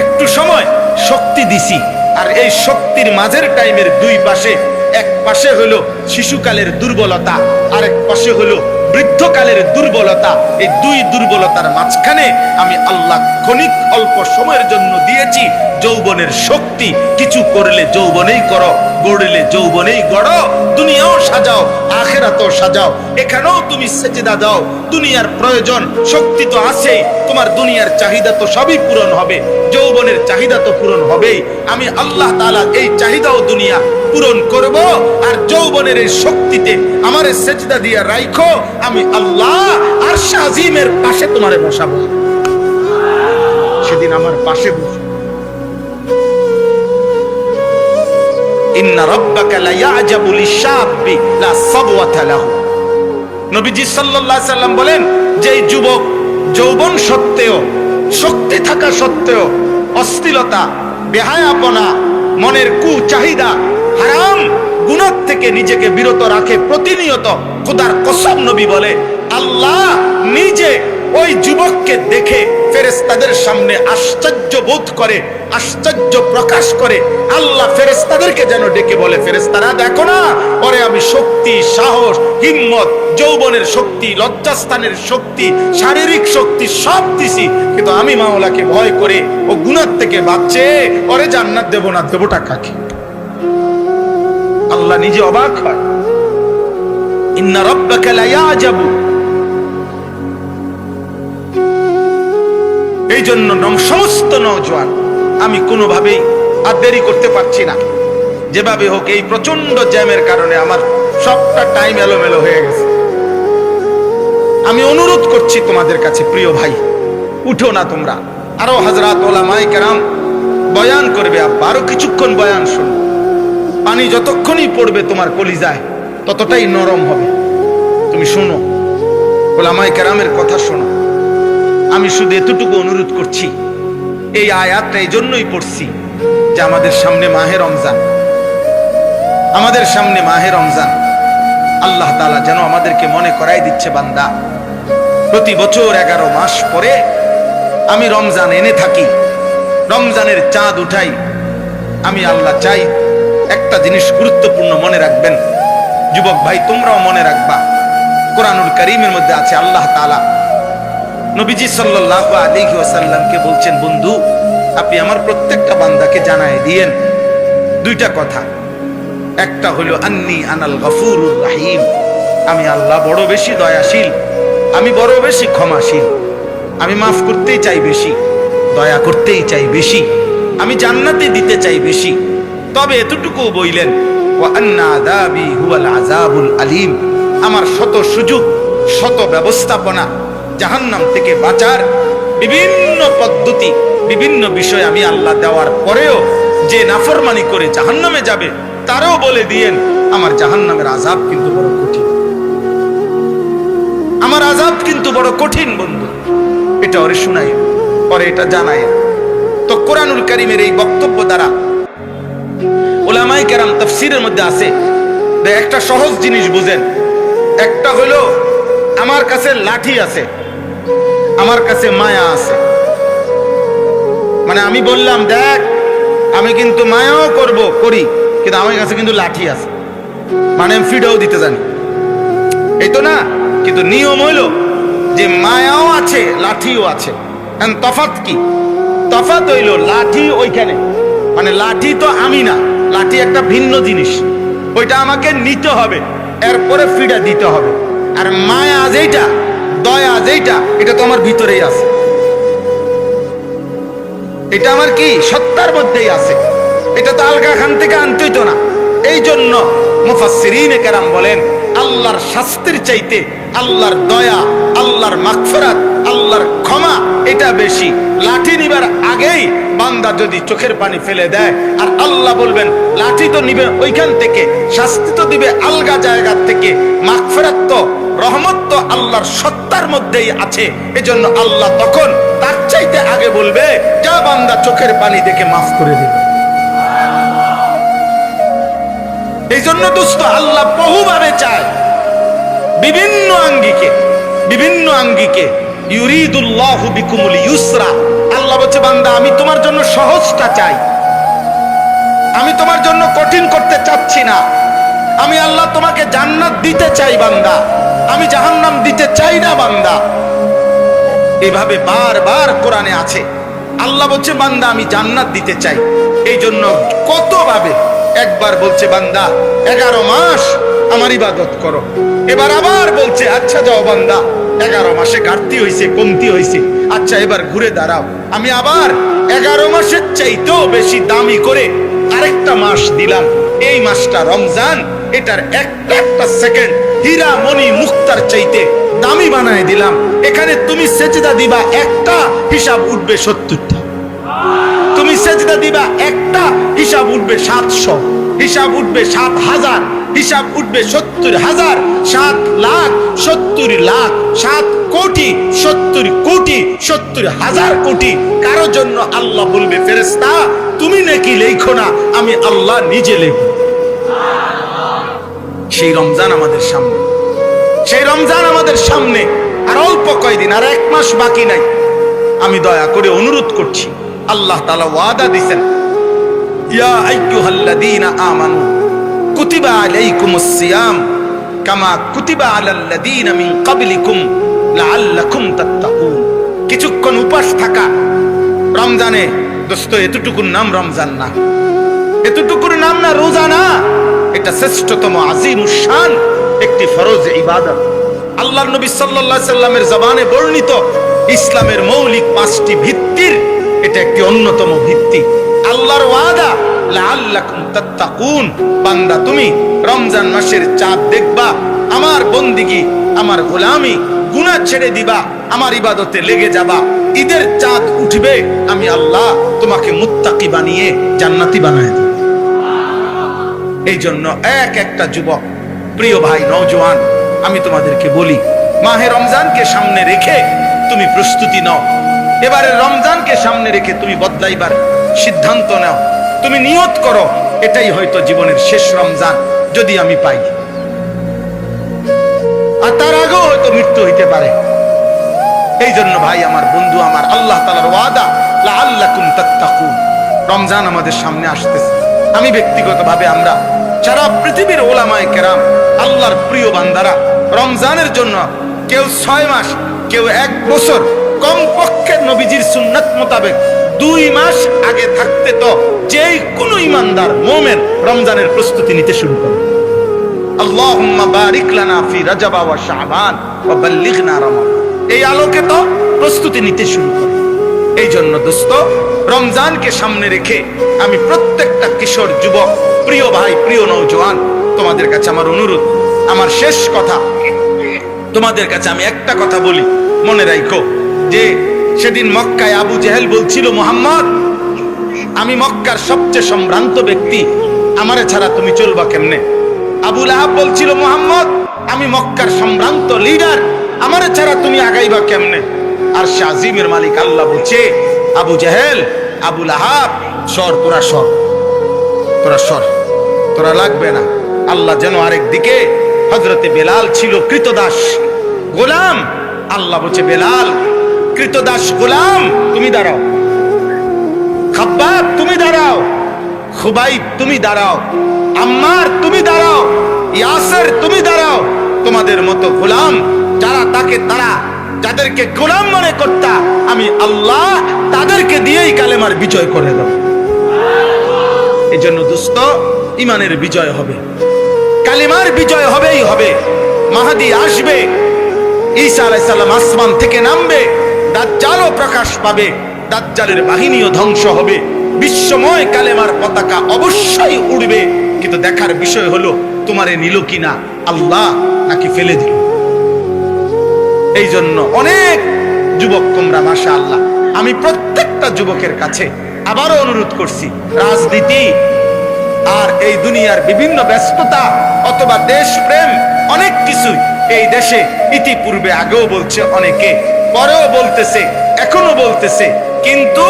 A: একটু সময় শক্তি দিছি, আর এই শক্তির মাঝের টাইমের দুই পাশে, এক পাশে হলো শিশুকালের দুর্বলতা, আরেক পাশে হলো বৃদ্ধকালের দুর্বলতা। এই দুই দুর্বলতার মাঝখানে আমি আল্লাহ ক্ষণিক অল্প সময়ের জন্য দিয়েছি যৌবনের শক্তি। কিছু করলে যৌবনেই করো, গড়লে যৌবনেই গড়ো, দুনিয়াও সাজাও আখিরাতও সাজাও। এখানেও তুমি সেজদা দাও, দুনিয়ার প্রয়োজন শক্তি তো আছেই, তোমার দুনিয়ার চাহিদা তো সবই পূরণ হবে, যৌবনের চাহিদা তো পূরণ হবেই। আমি আল্লাহ তাআলা এই চাহিদাও দুনিয়া পূরণ করব, আর যৌবনের এই শক্তিতে আমারে সেজদা দিয়া রাখো, আমি আল্লাহ আরশ আজিমের পাশে তোমারে বসাবো। সেদিন আমার পাশে বসো। ইন্না রাব্বাকা লা ইয়াজাবু লিশ-শাব্বি লা সাবওয়াতা লাহু। নবীজি সাল্লাল্লাহু আলাইহি সাল্লাম বলেন, যে যুবক যৌবন সত্ত্বেও, শক্তি থাকা সত্ত্বেও অশ্লীলতা, বেহায়াপনা, মনের কুচাহিদা, হারাম গুনাহ থেকে নিজেকে বিরত রাখে প্রতিনিয়ত, খোদার কসম নবী বলে আল্লাহ নিজে ওই যুবককে দেখে ফেরেশতাদের সামনে আশ্চর্য বোধ করে, আশ্চর্য প্রকাশ করে। আল্লাহ ফেরেশতাদেরকে যেন ডেকে বলে, ফেরেশতারা দেখো না, পরে আমি শক্তি, সাহস, হিম্মত, যৌবনের শক্তি, লজ্জাস্থানের শক্তি, শারীরিক শক্তি সব দিছি, কিন্তু আমি মাওলাকে ভয় করে ও গুনাহ থেকে বাঁচছে, পরে জান্নাত দেব না, দেবটা কাকে? আল্লাহ নিজে অবাক হয়। ইন্না রাব্বাকা লা ইয়াজাবু। এই জন্য সমস্ত নওজোয়ান, আমি কোনোভাবেই আর দেরি করতে পারছি না, যেভাবে হোক এই প্রচন্ড জ্যামের কারণে আমার সবটা টাইম এলোমেলো হয়ে গেছে। আমি অনুরোধ করছি তোমাদের কাছে, প্রিয় ভাই, উঠো না তোমরা, আরো হযরত উলামায়ে কেরাম বয়ান করবে, আরো কিছুক্ষণ বয়ান শোনো। পানি যতক্ষণই পড়বে তোমার কলিজায় ততটাই নরম হবে। তুমি শোনো, উলামায়ে কেরামের কথা শোনো। আমি শুধু এতটুকু অনুরোধ করছি, এই আয়াতটা এই জন্যই পড়ছি যে আমাদের সামনে মাহে রমজান, আমাদের সামনে মাহে রমজান। আল্লাহ তাআলা যেন আমাদেরকে মনে করাই দিচ্ছে, বান্দা প্রতি বছর 11 মাস পরে আমি রমজান এনে থাকি, রমজানের চাঁদ উঠাই। আমি আল্লাহ চাই একটা জিনিস গুরুত্বপূর্ণ মনে রাখবেন, যুবক ভাই তোমরাও মনে রাখবা। কোরআনুল কারীমের মধ্যে আছে আল্লাহ তাআলা নবীজি সাল্লাল্লাহু আলাইহি ওয়াসাল্লামকে বলছেন, বন্ধু আপনি আমার প্রত্যেকটা বান্দাকে জানায় দিয়েন দুইটা কথা। একটা হলো আন্নী আনাল গফুরুর রহিম, আমি আল্লাহ বড় বেশি দয়াশীল, আমি বড় বেশি ক্ষমাশীল, আমি মাফ করতেই চাই বেশি, দয়া করতেই চাই বেশি, আমি জান্নাতে দিতে চাই বেশি। তবে এতটুকু বললেন, ওয়া আন্না আযাবি হুয়াল আযাবুল আলীম, আমার শত সুযোগ, শত ব্যবস্থাপনা, জাহান্নাম থেকে বাঁচার বিভিন্ন পদ্ধতি, বিভিন্ন বিষয় আমি আল্লাহ দেওয়ার পরেও যে নাফরমানি করে জাহান্নামে যাবে তারও বলে দিয়েন, আমার জাহান্নামের আযাব কিন্তু বড় কঠিন, আমার আযাব কিন্তু বড় কঠিন বন্ধু। এটা ওরে শোনাই, পরে এটা জানাই। তো কোরআনুল কারীমের এই বক্তব্য দ্বারা উলামায়ে কেরাম তাফসীরের মধ্যে আছে একটা সহজ জিনিস বুঝেন। একটা হলো আমার কাছে লাঠি আছে, আমার কাছে মায়া আছে। মানে আমি বললাম দেখ আমি কিন্তু মায়াও করি, কিন্তু আমার কাছে কিন্তু লাঠি আছে, মানে আমি ফিডাও দিতে জানি, এই তো না? কিন্তু নিয়ম হইলো যে মায়াও আছে লাঠিও আছে। তফাৎ কি? তফাৎ হইলো লাঠি ওইখানে, মানে লাঠি তো আমি না, লাঠি একটা ভিন্ন জিনিস, ওইটা আমাকে নিতে হবে, এরপরে ফিডা দিতে হবে। আর মায়া যেইটা, দয়া যেইটা, এটা তো আমার ভিতরেই আছে, এটা আমার কি সত্তার মধ্যেই আছে, এটা তো আলগা খান থেকে আনতেই তো না। এই জন্য মুফাসসিরিনে কেরাম বলেন আল্লাহর শাস্তির চাইতে আল্লাহর দয়া, আল্লাহর মাগফিরাত, আল্লাহর ক্ষমা এটা বেশি। লাঠি নিবার আগেই বান্দা যদি চোখের পানি ফেলে দেয়, আর আল্লাহ বলবেন লাঠি তো নিবে ওইখান থেকে, শাস্তি তো দিবে আলগা জায়গা থেকে, মাগফিরাত তো রহমত তো আল্লাহর সত্তার মধ্যেই আছে। এজন্য আল্লাহ তখন তার চাইতে আগে বলবে, যা বান্দা চোখের পানি দেখে মাফ করে দিবে। এই জন্য দোস্ত আল্লাহ বহুভাবে চায়, বিভিন্ন আঙ্গিকে ইউরিদুল্লাহু বিকুমুল ইউসরা। আল্লাহ বলছে বান্দা আমি তোমার জন্য সহজটা চাই, আমি তোমার জন্য কঠিন করতে চাচ্ছি না। আমি আল্লাহ তোমাকে জান্নাত দিতে চাই বান্দা, আমি জাহান্নাম দিতে চাই না বান্দা। এভাবে বারবার কোরআনে আছে। আল্লাহ বলছে বান্দা আমি জান্নাত দিতে চাই। এই জন্য কত ভাবে একবার বলছে বান্দা 11 মাস আমার ইবাদত করো, এবার আবার বলছে আচ্ছা যাও বান্দা 11 মাসে ঘাটতি হয়েছে, কমতি হয়েছে, আচ্ছা এবার ঘুরে দাঁড়াও, আমি আবার 11 মাসের চাইতেও বেশি দামি করে আরেকটা মাস দিলাম। এই মাসটা রমজান, এটার একটা সেকেন্ড হীরা মণি মুক্তার চাইতে দামি বানায় দিলাম। এখানে তুমি সেজদা দিবা একটা, হিসাব উঠবে 70টা। তুমি সেজদা দিবা একটা, হিসাব উঠবে 700, হিসাব উঠবে 7000, হিসাব উঠবে 70,000, 7 লাখ 70 লাখ, 7 কোটি 70 কোটি 70,000 কোটি। কারো জন্য আল্লাহ বলবে ফেরেশতা তুমি নাকি লেখো না, আমি আল্লাহ নিজে লেখব। সেই রমজান আমাদের সামনে, সেই রমজান আমাদের সামনে। আর অল্প কয়দিন, আর 1 মাস বাকি নাই। আমি দয়া করে অনুরোধ করছি, আল্লাহ তাআলা ওয়াদা দিয়েছেন, ইয়া আইয়ুহাল্লাযীনা আমানু কুতিবা আলাইকুমুস সিয়াম কামা কুতিবা আলাল্লাযীনা মিন ক্বাবলিকুম লাআল্লাকুম তাত্তাকুন। কিছুক্ষণ উপাস থাকা রমজানে দোস্ত, এতটুকুর নাম রমজান না, এতটুকুর নাম না রোজা না, এটা শ্রেষ্ঠতম আজিমুশ শান একটি ফরজ ইবাদত। আল্লাহর নবী সাল্লাল্লাহু আলাইহি সাল্লামের জবানে বর্ণিত ইসলামের মৌলিক 5টি ভিত্তির এটা একটি অন্যতম ভিত্তি। আল্লাহর ওয়াদা লাআল্লাকুম তাত্তাকুন, বান্দা তুমি রমজান মাসের চাঁদ দেখবা, আমার বন্দিগি, আমার গোলামি, গুনাহ ছেড়ে দিবা, আমার ইবাদতে লেগে যাবা, ঈদের চাঁদ উঠবে, আমি আল্লাহ তোমাকে মুত্তাকি বানিয়ে জান্নাতি বানায় দেব। এই জন্য একটা যুবক, প্রিয় ভাই নওজোয়ান, আমি তোমাদেরকে বলি, মাহে রমজানকে সামনে রেখে তুমি প্রস্তুতি নাও। এবারে রমজানকে সামনে রেখে তুমি বদলাইবার সিদ্ধান্ত নাও। তুমি নিয়ত করো এটাই হয়তো জীবনের শেষ রমজান যদি আমি পাই, আর তার আগেও হয়তো মৃত্যু হইতে পারে। এই জন্য ভাই আমার, বন্ধু আমার, আল্লাহ তাআলার ওয়াদা লাআল্লাকুম তাত্তাকুন। রমজান আমাদের সামনে আসতেছে। আমি ব্যক্তিগতভাবে, আমরা সারা পৃথিবীর ওলামায়ে কেরাম, আল্লাহর প্রিয় বান্দারা রমজানের জন্য কেউ 6 মাস, কেউ 1 বছর, কমপক্ষে নবীজির সুন্নাত মোতাবেক 2 মাস আগে থাকতে তো যেই কোনো ইমানদার মুমিন রমজানের প্রস্তুতি নিতে শুরু করে। আল্লাহুম্মা বারিক লানা ফি রাজাব ওয়া শাবান ওয়া বাল্লিগনা রমাদান, এই আলোকে তো প্রস্তুতি নিতে শুরু করে। এই জন্য দোস্ত, রমজানকে সামনে রেখে আমি প্রত্যেকটা কিশোর, যুবক, প্রিয় ভাই, প্রিয় নওজোয়ান, তোমাদের কাছে আমার অনুরোধ, আমার শেষ কথা, তোমাদের কাছে আমি একটা কথা বলি, মনে রাখো যে সেদিন মক্কায় আবু জেহেল বলছিল, মুহাম্মদ আমি মক্কার সবচেয়ে সম্ভ্রান্ত ব্যক্তি, আমারে ছাড়া তুমি চলবা কেমনে? আবু লাহাব বলছিল, মুহাম্মদ আমি মক্কার সম্ভ্রান্ত লিডার, আমারে ছাড়া তুমি আগাইবা কেমনে? আর শাজিমের মালিক আল্লাহ বলছে, আবু জেহেল, আবু লাহাব, সর, তোরা সর, তোরা সর, তোরা লাগবে না। আল্লাহ যেন আরেক দিকে হযরতে বেলাল ছিল কৃতদাস গোলাম, আল্লাহ বলছে বেলাল কৃতদাস গোলাম তুমি দাঁড়াও, খাব্বাব তুমি দাঁড়াও, খুবাইব তুমি দাঁড়াও, আম্মার তুমি দাঁড়াও, ইয়াসির তুমি দাঁড়াও। তোমাদের মতো গোলাম যারা, তারা যাদেরকে গোলাম মনে করতা, আমি আল্লাহ তাদেরকে দিয়েই কালেমার বিজয় করে দেব। এই জন্য দোস্ত, ইমানের বিজয় হবে, কালেমার বিজয় হবেই হবে। মাহদী আসবে, ঈসা আলাইহিস সালাম আসমান থেকে নামবে, দাজ্জালও প্রকাশ পাবে, দাজ্জালের বাহিনীও ধ্বংস হবে, বিশ্বময় কালেমার পতাকা অবশ্যই উড়বে। কিন্তু দেখার বিষয় হলো তোমারে নিল কিনা আল্লাহ। নাকি ফেলে দিল। এই জন্য অনেক যুবক তোমরা মাশাআল্লাহ, আমি প্রত্যেকটা যুবকের কাছে আবারও অনুরোধ করছি, রাজনীতি আর এই দুনিয়ার বিভিন্ন ব্যস্ততা অথবা দেশপ্রেম অনেক কিছুই এই দেশে ইতিপূর্বে আগেও বলছে অনেকে, পরেও বলতেছে, এখনো বলতেছে, কিন্তু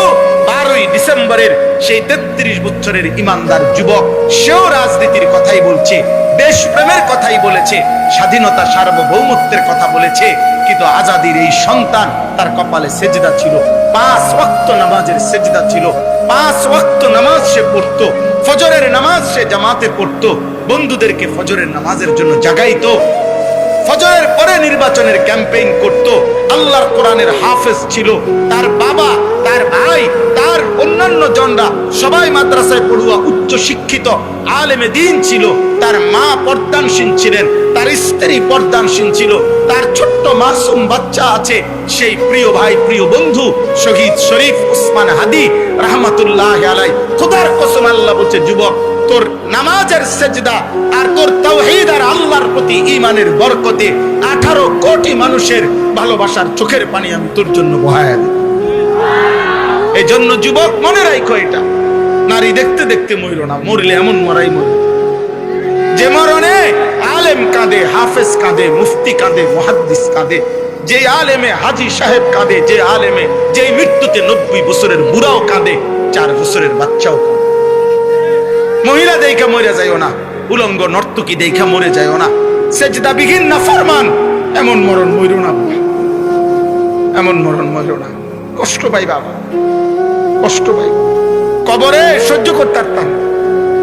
A: 12ই ডিসেম্বরের সেই 33 বছরের ইমানদার যুবক সেও রাজনীতির কথাই বলছে, দেশপ্রেমের কথাই বলেছে, স্বাধীনতা সার্বভৌমত্বের কথা বলেছে, কিন্তু আজাদির এই সন্তান তার কপালে সেজদা ছিল, 5 ওয়াক্ত নামাজের সেজদা ছিল, 5 ওয়াক্ত নামাজ সে পড়তো, ফজরের নামাজ সে জামাতে পড়তো, বন্ধুদেরকে ফজরের নামাজের জন্য জাগাইতো, ফজরের পরে নির্বাচনের ক্যাম্পেইন করত, আল্লাহর কোরআনের হাফেজ ছিল, তার বাবা, তার ভাই, তার অন্যান্য জনরা সবাই মাদ্রাসায় পড়ুয়া উচ্চ শিক্ষিত আলেমে দ্বীন ছিল, তার মা পর্দানসীন ছিলেন, তার স্ত্রী পর্দানসীন ছিল, তার ছোট্ট মাসুম বাচ্চা আছে, সেই প্রিয় ভাই, প্রিয় বন্ধু শহীদ শরীফ ওসমান হাদি রাহমাতুল্লাহ আলাই, খোদার কসম আল্লাহ বলছে, যুবক তোর নামাজের সেজদা আর তোর তাওহীদ আর আল্লাহর প্রতি ঈমানের বরকতে 18 কোটি মানুষের ভালোবাসার চোখের পানি আমি তোর জন্য বহায়া দেব। এই জন্য যুবক মনে রাখো, এটা নারী দেখতে দেখতে মরল না, মরলে এমন মরাই মরে যে মরণে আলেম কাঁদে, হাফেজ কাঁদে, মুফতি কাঁদে, মুহাদ্দিস কাঁদে, যে আলেমে হাজী সাহেব কাঁদে, যে আলেমে যে মৃত্যুতে 90 বছরের বুড়াও কাঁদে, 4 বছরের বাচ্চাও কাঁদে। মহিলা দেখা মরে যাইও না, উলঙ্গ নর্তকী দেখা মরে যাইও না, সেজদা বিহীন নাফরমান এমন মরণ মরো না, এমন মরণ মরো না। কষ্ট পাই বাবা, কষ্ট পাই, কবরে সহ্য করতে পারতাম,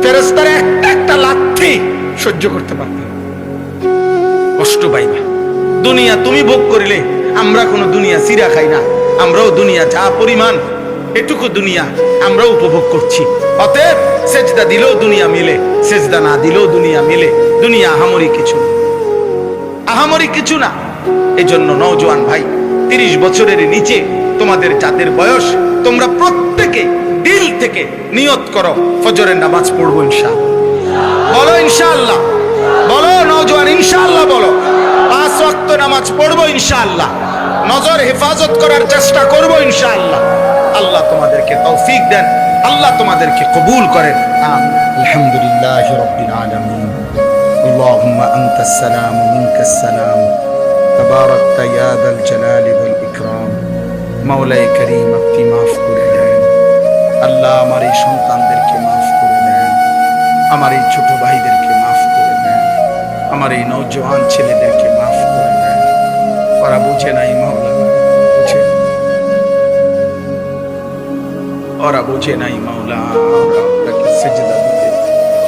A: ফেরেশতার একটা একটা লাথি সহ্য করতে পারতাম, কষ্ট পাইবা। দুনিয়া তুমি ভোগ করিলে, আমরা কোনো দুনিয়া চিরা খাই না, আমরাও দুনিয়া যা পরিমাণ এটুকু দুনিয়া আমরাও উপভোগ করছি। অতএব সেজদা দিলেও দুনিয়া মিলে, সেজদা না দিলেও দুনিয়া মিলে, দুনিয়া আহামরি কিছু না, আহামরি কিছু না। এই জন্য নওজোয়ান ভাই, 30 বছরের নিচে তোমাদের যাদের বয়স, তোমরা প্রত্যেকে দিল থেকে নিয়ত করো, ফজরের নামাজ পড়বো ইনশাআল্লাহ। বলো ইনশাআল্লাহ, বলো নওজোয়ান ইনশাআল্লাহ, বলো 5 ওয়াক্ত নামাজ পড়বো ইনশাআল্লাহ, নজর হেফাজত করার চেষ্টা করবো ইনশাআল্লাহ। আল্লাহ তোমাদেরকে তৌফিক দেন, আল্লাহ তোমাদেরকে কবুল করেন। আলহামদুলিল্লাহি রাব্বিল আলামিন। আল্লাহুম্মা আনতাস সালাম ওয়া মিনকাস সালাম, তাবারাকতা ইয়া যাল জালালি ওয়াল ইকরাম। মাওলাই করিম আপনি মাফ করে দেন আল্লাহ, আমার এই সন্তানদেরকে মাফ করে দেন, আমার এই ছোট ভাইদেরকে মাফ করে দেন, আমার এই নওজোয়ান ছেলেদেরকে মাফ করে দেন। ওরা বুঝে নাই মাওলা, ওরা বুঝে নাই মাওলা, আমরা আপনাকে সেজদা দিতে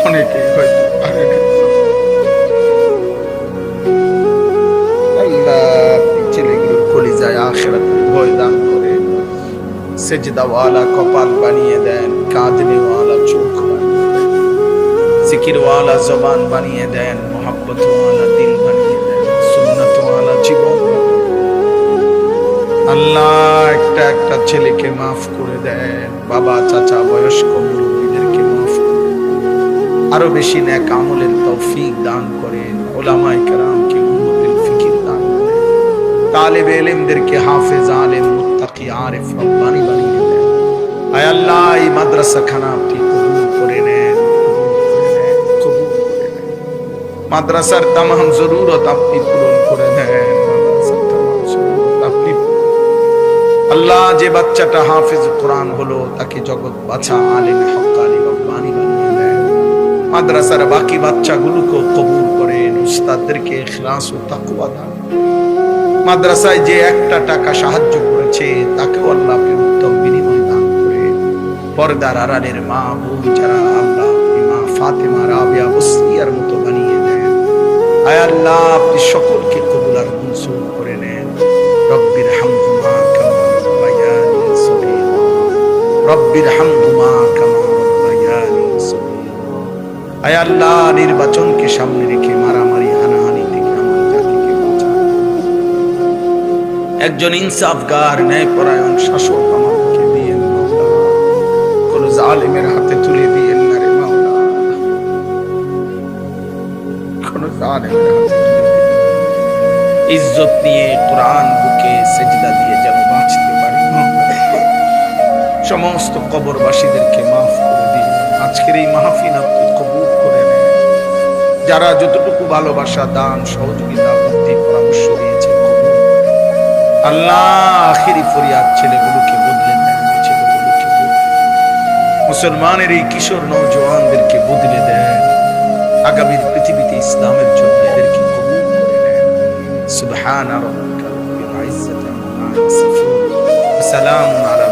A: অনেকে হয়তো পারে না। আল্লাহ ছেলেগুলোর কলিজায় আখিরাতের ভয় দান করে, সেজদাওয়ালা কপাল বানিয়ে দেন, কাঁদনেওয়ালা চোখ বানিয়ে দেন, জিকিরওয়ালা জবান বানিয়ে দেন, মোহাব্বতওয়ালা দিল বানিয়ে দেন, সুন্নতওয়ালা জীবন। আল্লাহ একটা একটা ছেলেকে মাফ করে দেন, বাবা চাচা বয়স্ক মুরব্বীদেরকে মাফ করে দেন, আরো বেশি নেক আমলের তৌফিক দান করেন, উলামায়ে কেরামকে উম্মতুল ফিকির দান করেন, তালেবে ইলমদেরকে হাফেজ আলেম মুত্তাকি আরিফ রব্বানি বানিয়ে দেন। আয় আল্লাহ এই মাদ্রাসা খানা আপনি কবুল করে নেন, কবুল করে নেন। মাদ্রাসার तमाम জরুরত আপনি পূরণ করে দেন, মাদ্রাসার तमाम জরুরত আপনি। আল্লাহ যে বাচ্চাটা হাফেজ কোরআন হলো, তাকে জগৎ বাছা আলেম হক্কানি রব্বানি বানিয়ে দেন। মাদ্রাসার বাকি বাচ্চাগুলোকে কবুল করেন, উস্তাদদেরকে ইখলাস ও তাকওয়া দান। মাদ্রাসায় যে একটা টাকা সাহায্য করেছে তাকেও আল্লাহ আপনি উত্তম বিনিময় দান করেন। পর্দার আড়ালের মা বোন যারা, আল্লাহ মা ফাতেমা রাবিয়া বসরিয়ার মতো বানিয়ে দেন। আয় আল্লাহ আপনি সকলকে কবুল আর মঞ্জুর করে নেন। রব্বির হামহুমা কামা রাব্বায়ানি সগীরা, রব্বির হামহুমা কামা রাব্বায়ানি সগীরা। আয় আল্লাহ নির্বাচনকে সামনে রেখে মারামারি হানাহানি থেকে আমার জাতিকে বাঁচান। একজন ইনসাফগার ন্যায়পরায়ণ শাসক আমাদেরকে দিয়েন মাওলা, কোন জালেমের হাতে তুলে দিয়েন না রে মাওলা, কোন জালেমের হাতে তুলে দিয়েন। ইজ্জত নিয়ে কোরআন বুকে সেজদা দিয়ে যেন বাঁচতে পারি। সমস্ত কবরবাসীদেরকে মাফ করে দিন। আজকের এই মাহফিল আপনি কবুল করে নেন। যারা যতটুকু ভালোবাসা, দান, সহযোগিতা, বুদ্ধি, পরামর্শ দিয়েছে কবুল করে। আল্লাহ আখেরি ফরিয়াদ ছেলেগুলোকে বদলে দেন, ছেলেগুলোকে মুসলমানের এই কিশোর নওজওয়ানদেরকে বদলে দেন। আগামীর পৃথিবীতে ইসলামের জন্য এদেরকে কবুল করে নেন। সুবহান রাব্বিকা রাব্বিল ইজ্জাতি আম্মা ইয়াসিফুন ওয়া সালামুন আলা